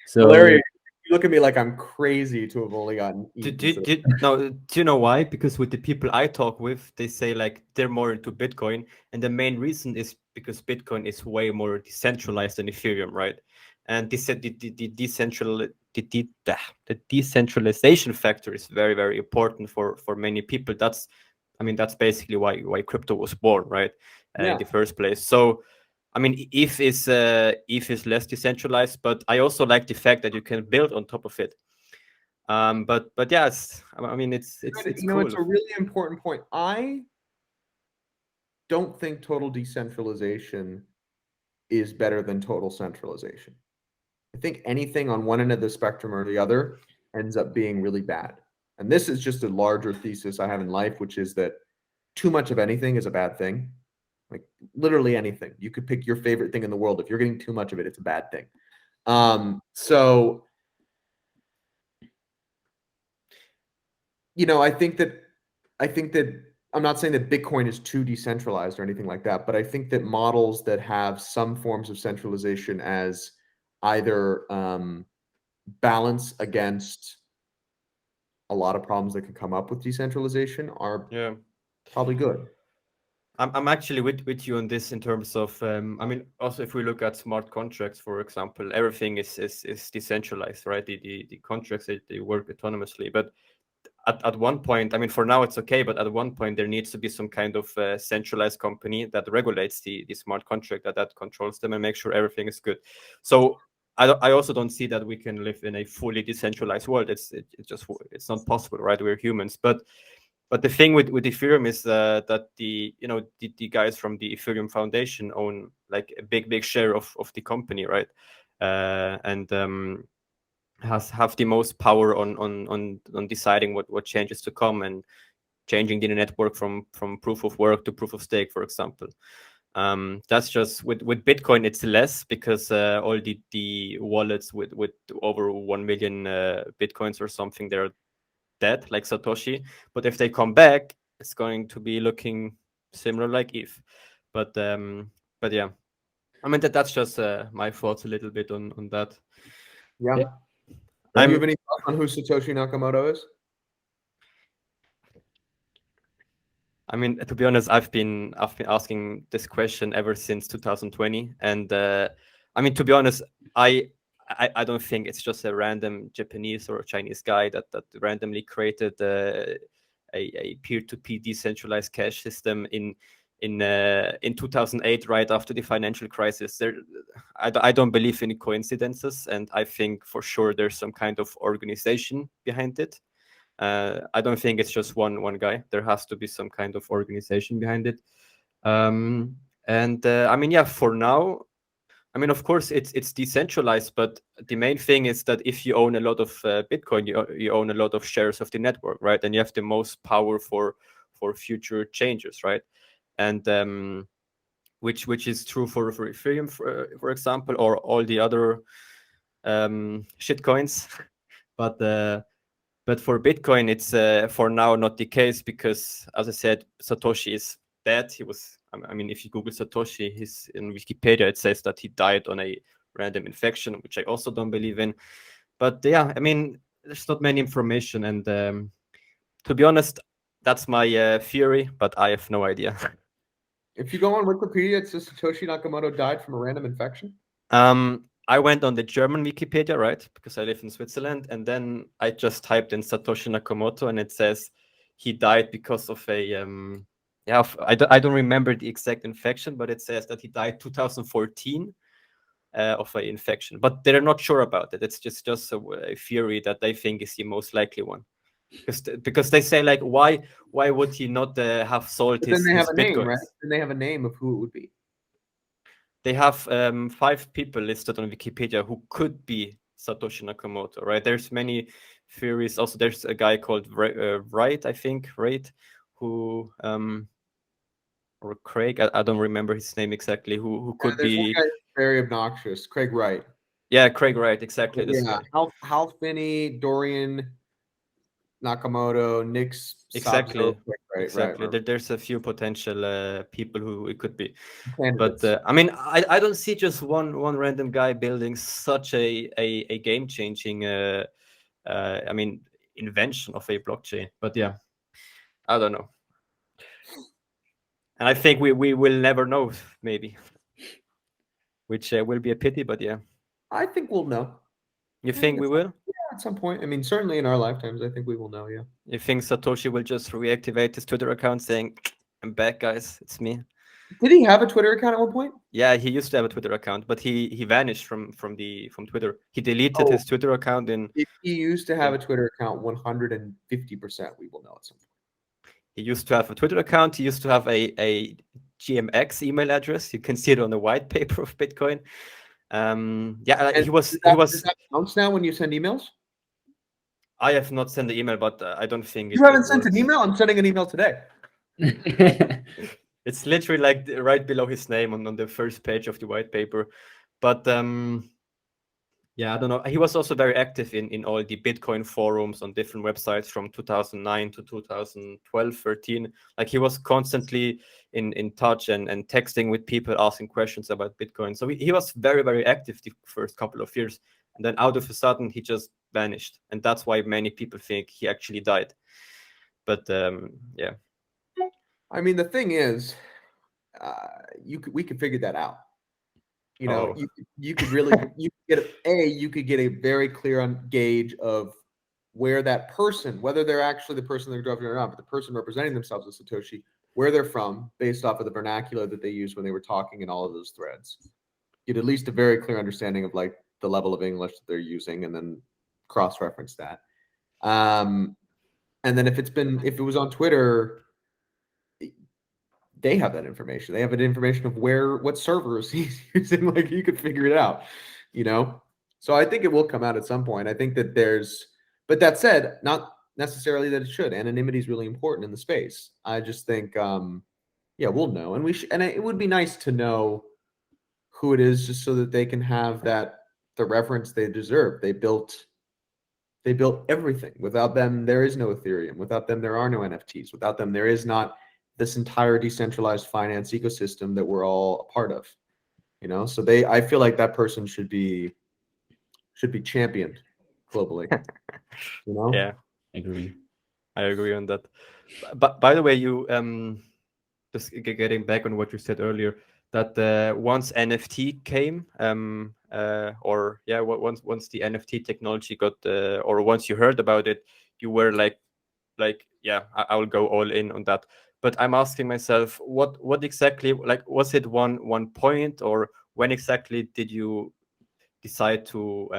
so, Larry, you look at me like I'm crazy to have only gotten. Do you know why? Because with the people I talk with, they say like they're more into Bitcoin, and the main reason is because Bitcoin is way more decentralized than Ethereum, right? And the decentralization factor is very, very important for many people. That's basically why crypto was born, right? In the first place. So, ETH is less decentralized, but I also like the fact that you can build on top of it. But yes, it's cool. It's a really important point. I don't think total decentralization is better than total centralization. I think anything on one end of the spectrum or the other ends up being really bad. And this is just a larger thesis I have in life, which is that too much of anything is a bad thing. Like literally anything. You could pick your favorite thing in the world. If you're getting too much of it, it's a bad thing. So, you know, I think that I'm not saying that Bitcoin is too decentralized or anything like that, but I think that models that have some forms of centralization as either balance against a lot of problems that can come up with decentralization are probably good. I'm actually with you on this in terms of I mean, also if we look at smart contracts, for example, everything is decentralized, right? The contracts, they work autonomously, but at one point, I mean, for now it's okay, but at one point there needs to be some kind of centralized company that regulates the smart contract, that controls them and makes sure everything is good. So I also don't see that we can live in a fully decentralized world. It's not possible, right? We're humans, but the thing with Ethereum is that the guys from the Ethereum Foundation own like a big share of the company, right? And have the most power on deciding what changes to come and changing the network from proof of work to proof of stake, for example. That's just with Bitcoin, it's less because all the wallets with over 1 million Bitcoins or something, they're dead, like Satoshi. But if they come back, it's going to be looking similar like ETH. But yeah, I mean that's just my thoughts a little bit on that. Yeah. Do you have any thoughts on who Satoshi Nakamoto is? I mean, to be honest, I've been asking this question ever since 2020, and I mean, to be honest, I don't think it's just a random Japanese or Chinese guy that randomly created a peer-to-peer decentralized cash system in 2008, right after the financial crisis. I don't believe in coincidences, and I think for sure there's some kind of organization behind it. I don't think it's just one guy. There has to be some kind of organization behind it. And I mean, yeah, for now, I mean, of course, it's decentralized, but the main thing is that if you own a lot of Bitcoin, you own a lot of shares of the network, right? And you have the most power for future changes, right? And which is true for Ethereum, for example, or all the other shitcoins. But for Bitcoin, it's for now not the case because, as I said, Satoshi is dead. He was, I mean, if you Google Satoshi, he's in Wikipedia, it says that he died on a random infection, which I also don't believe in. But yeah, I mean, there's not many information. And to be honest, that's my theory, but I have no idea. If you go on Wikipedia, it says Satoshi Nakamoto died from a random infection. I went on the German Wikipedia, right? Because I live in Switzerland. And then I just typed in Satoshi Nakamoto and it says he died because of a, I don't remember the exact infection, but it says that he died 2014 of an infection. But they're not sure about it. It's just a theory that they think is the most likely one. Because they say, like, why would he not have sold his Bitcoins? Then they have a name, right? Then they have a name of who it would be. They have 5 people listed on Wikipedia who could be Satoshi Nakamoto, right? There's many theories. Also, there's a guy called Wright, I think, who or Craig, I don't remember his name exactly, who could be. One guy very obnoxious, Craig Wright. Yeah, Craig Wright, exactly. This guy. Hal Finney, Dorian Nakamoto, Nick's exactly. Right. There's a few potential people who it could be, but I mean, I don't see just one random guy building such a game changing I mean, invention of a blockchain. But yeah, I don't know, and I think we will never know, maybe, which will be a pity. But yeah, I think we'll know. You think we will? Yeah, at some point. I mean, certainly in our lifetimes, I think we will know, yeah. You think Satoshi will just reactivate his Twitter account saying, I'm back, guys, it's me? Did he have a Twitter account at one point? Yeah, he used to have a Twitter account, but he vanished from Twitter. He deleted his Twitter account. If he used to have a Twitter account, 150% we will know at some point. He used to have a Twitter account. He used to have a GMX email address. You can see it on the white paper of Bitcoin. He was. Does that bounce now when you send emails? I have not sent the email, but I don't think you haven't sent an email. I'm sending an email today. It's literally like right below his name on the first page of the white paper. But yeah, I don't know. He was also very active in all the Bitcoin forums on different websites from 2009 to 2012, 13. Like he was constantly in touch and texting with people, asking questions about Bitcoin. So he was very, very active the first couple of years. And then out of a sudden, he just vanished. And that's why many people think he actually died. But yeah. I mean, the thing is, we could figure that out. You know, you could really you could get a very clear gauge of where that person, whether they're actually the person they're driving around, but the person representing themselves as Satoshi, where they're from, based off of the vernacular that they used when they were talking in all of those threads. Get at least a very clear understanding of like the level of English that they're using, and then cross-reference that. And then if it was on Twitter, they have that information. They have an information of what servers he's using. Like you could figure it out, you know? So I think it will come out at some point. I think that but that said, not necessarily that it should. Anonymity is really important in the space. I just think, yeah, we'll know. And it would be nice to know who it is, just so that they can have the reference they deserve. They built everything. Without them, there is no Ethereum. Without them, there are no NFTs. Without them, there is not this entire decentralized finance ecosystem that we're all a part of, you know? So I feel like that person should be championed globally, you know? Yeah, I agree on that. But by the way, you just getting back on what you said earlier, that once NFT came, once the NFT technology got, or once you heard about it, you were like, yeah, I will go all in on that. But I'm asking myself, what exactly, like, was it one point, or when exactly did you decide to,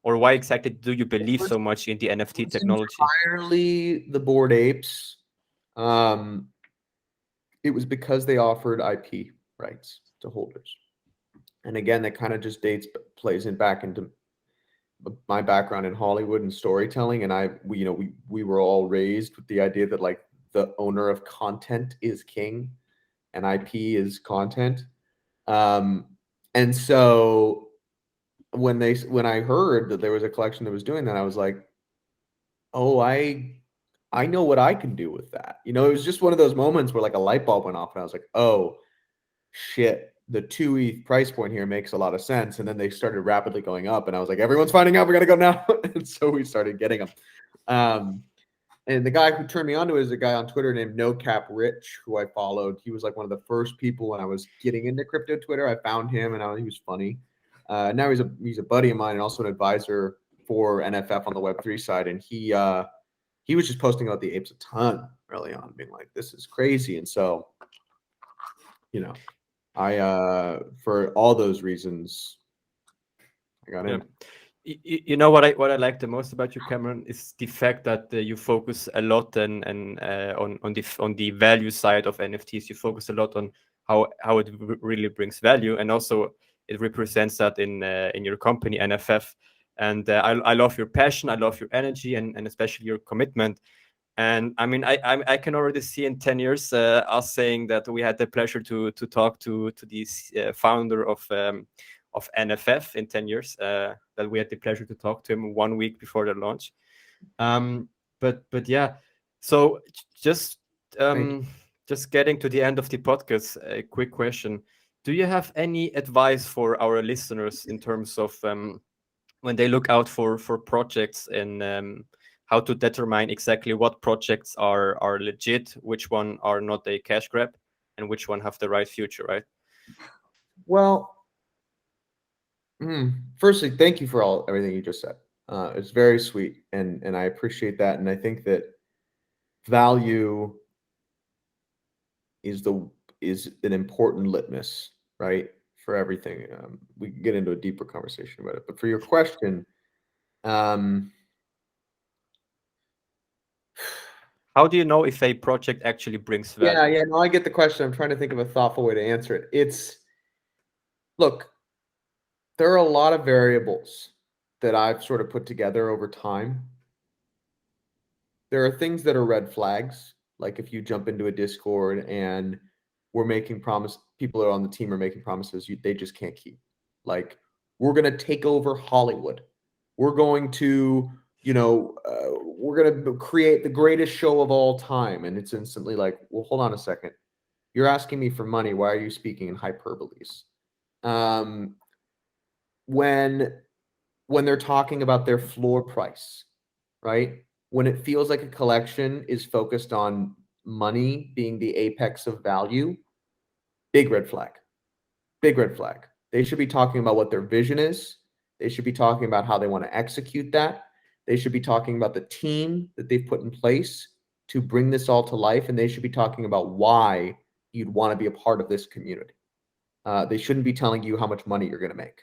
or why exactly do you believe so much in the NFT technology? Entirely the Bored Apes. It was because they offered IP rights to holders. And again, that kind of just plays back into my background in Hollywood and storytelling. And we were all raised with the idea that like the owner of content is king and IP is content. And so when I heard that there was a collection that was doing that, I was like, oh, I know what I can do with that. You know, it was just one of those moments where like a light bulb went off and I was like, oh shit, the 2 ETH price point here makes a lot of sense. And then they started rapidly going up and I was like, everyone's finding out, we got to go now. And so we started getting them. And the guy who turned me onto it is a guy on Twitter named NoCapRich, who I followed. He was like one of the first people when I was getting into crypto Twitter. I found him and he was funny. Now he's a buddy of mine and also an advisor for NFF on the Web3 side. And he was just posting about the apes a ton early on, being like, this is crazy. And so, you know, for all those reasons, I got in. You know what I like the most about you, Cameron, is the fact that you focus a lot on the value side of NFTs. You focus a lot on how it really brings value, and also it represents that in your company NFF. And I love your passion, I love your energy, and especially your commitment. And I mean, I can already see in 10 years us saying that we had the pleasure to talk to this founder of NFF in 10 years, that we had the pleasure to talk to him 1 week before the launch. But yeah, so just getting to the end of the podcast, a quick question. Do you have any advice for our listeners in terms of when they look out for projects, and how to determine exactly what projects are legit, which one are not a cash grab, and which one have the right future, right? Well, firstly, thank you for everything you just said. It's very sweet, and I appreciate that. And I think that value is an important litmus, right, for everything. We can get into a deeper conversation about it, but for your question, how do you know if a project actually brings value? Yeah, no, I get the question. I'm trying to think of a thoughtful way to answer it. Look, there are a lot of variables that I've sort of put together over time. There are things that are red flags, like if you jump into a Discord and we're making people that are on the team are making promises they just can't keep. Like, we're going to take over Hollywood. We're going to, we're going to create the greatest show of all time. And it's instantly like, well, hold on a second. You're asking me for money. Why are you speaking in hyperboles? When they're talking about their floor price, right? When it feels like a collection is focused on money being the apex of value, big red flag. Big red flag. They should be talking about what their vision is. They should be talking about how they want to execute that. They should be talking about the team that they've put in place to bring this all to life. And they should be talking about why you'd want to be a part of this community. They shouldn't be telling you how much money you're going to make.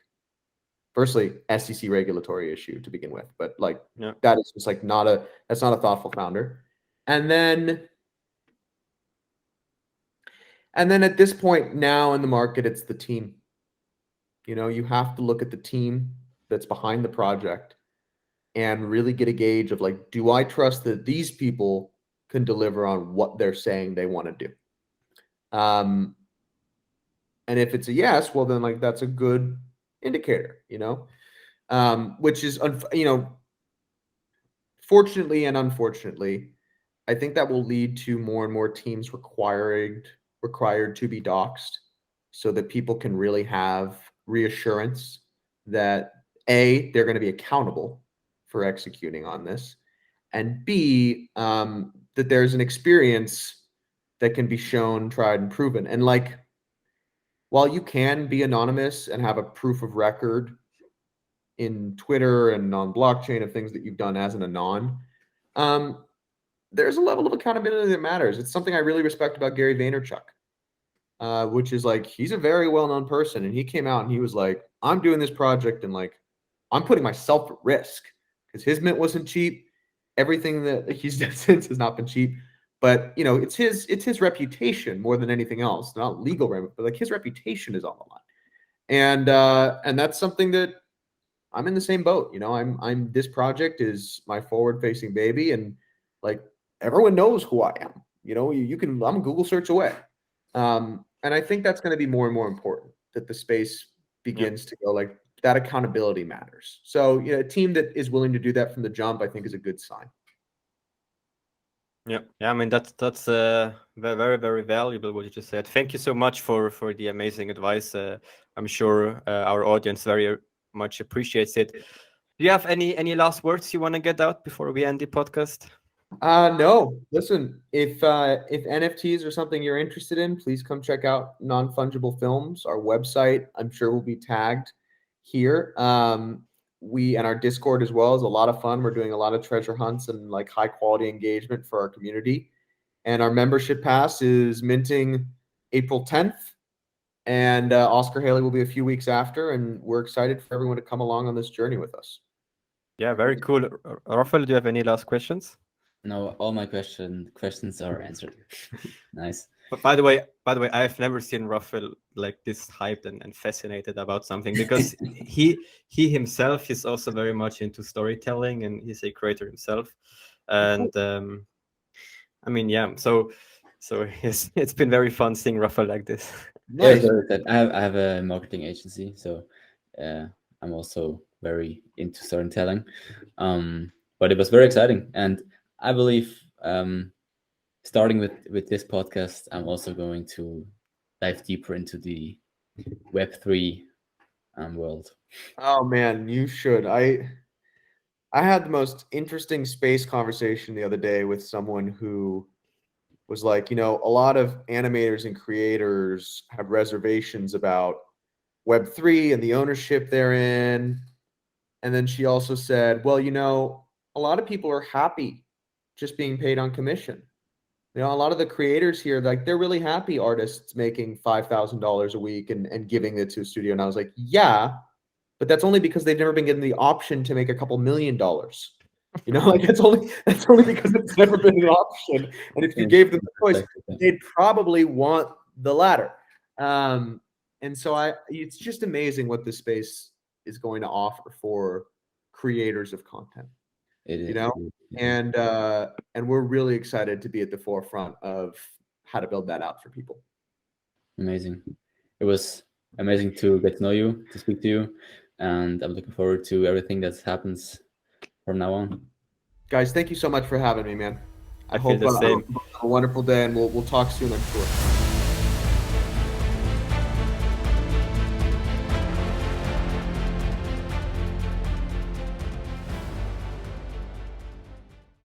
Firstly, SEC regulatory issue to begin with, but like that is just like that's not a thoughtful founder. And then at this point now in the market, it's the team. You have to look at the team that's behind the project and really get a gauge of like, do I trust that these people can deliver on what they're saying they want to do? And if it's a yes, well then like that's a good indicator, which is, fortunately and unfortunately, I think that will lead to more and more teams required to be doxxed so that people can really have reassurance that A, they're going to be accountable for executing on this, and B, that there's an experience that can be shown, tried, and proven. And like, while you can be anonymous and have a proof of record in Twitter and on blockchain of things that you've done as an anon, there's a level of accountability that matters. It's something I really respect about Gary Vaynerchuk, which is like, he's a very well-known person, and he came out and he was like, I'm doing this project and like, I'm putting myself at risk because his mint wasn't cheap. Everything that he's done since has not been cheap. But it's his reputation more than anything else, not legal, but like his reputation is on the line, and that's something that I'm in the same boat. I'm this project is my forward-facing baby, and like everyone knows who I am. I'm a Google search away, and I think that's going to be more and more important that the space begins to go like that. Accountability matters. So a team that is willing to do that from the jump, I think, is a good sign. Yeah. I mean that's very, very, very valuable what you just said. Thank you so much for the amazing advice. I'm sure our audience very much appreciates it. Do you have any last words you want to get out before we end the podcast? No. Listen, if NFTs are something you're interested in, please come check out Non-Fungible Films, our website. I'm sure will be tagged here. We and our Discord as well is a lot of fun. We're doing a lot of treasure hunts and like high quality engagement for our community. And our membership pass is minting April 10th. And Oscar Haley will be a few weeks after. And we're excited for everyone to come along on this journey with us. Yeah, very cool. Rafael, do you have any last questions? No, all my questions are answered. Nice. But by the way, I've never seen Rafael like this hyped and fascinated about something, because he himself is also very much into storytelling, and he's a creator himself. And I mean, yeah. So it's been very fun seeing Rafael like this. Nice. Yeah, I have a marketing agency, so I'm also very into storytelling. But it was very exciting, and I believe starting with this podcast, I'm also going to dive deeper into the Web3 world. Oh man, you should. I had the most interesting space conversation the other day with someone who was like, a lot of animators and creators have reservations about Web3 and the ownership therein. And then she also said, well, a lot of people are happy just being paid on commission. A lot of the creators here, like, they're really happy artists making $5,000 a week and giving it to a studio. And I was like, yeah, but that's only because they've never been given the option to make a couple $1 million. Like that's only because it's never been an option. And if you gave them the choice, they'd probably want the latter. And so it's just amazing what this space is going to offer for creators of content. It is. You know, and we're really excited to be at the forefront of how to build that out for people. Amazing. It was amazing to get to know you, to speak to you, and I'm looking forward to everything that happens from now on. Guys, thank you so much for having me, man. I feel the same. Have a wonderful day, and we'll talk soon, I'm sure.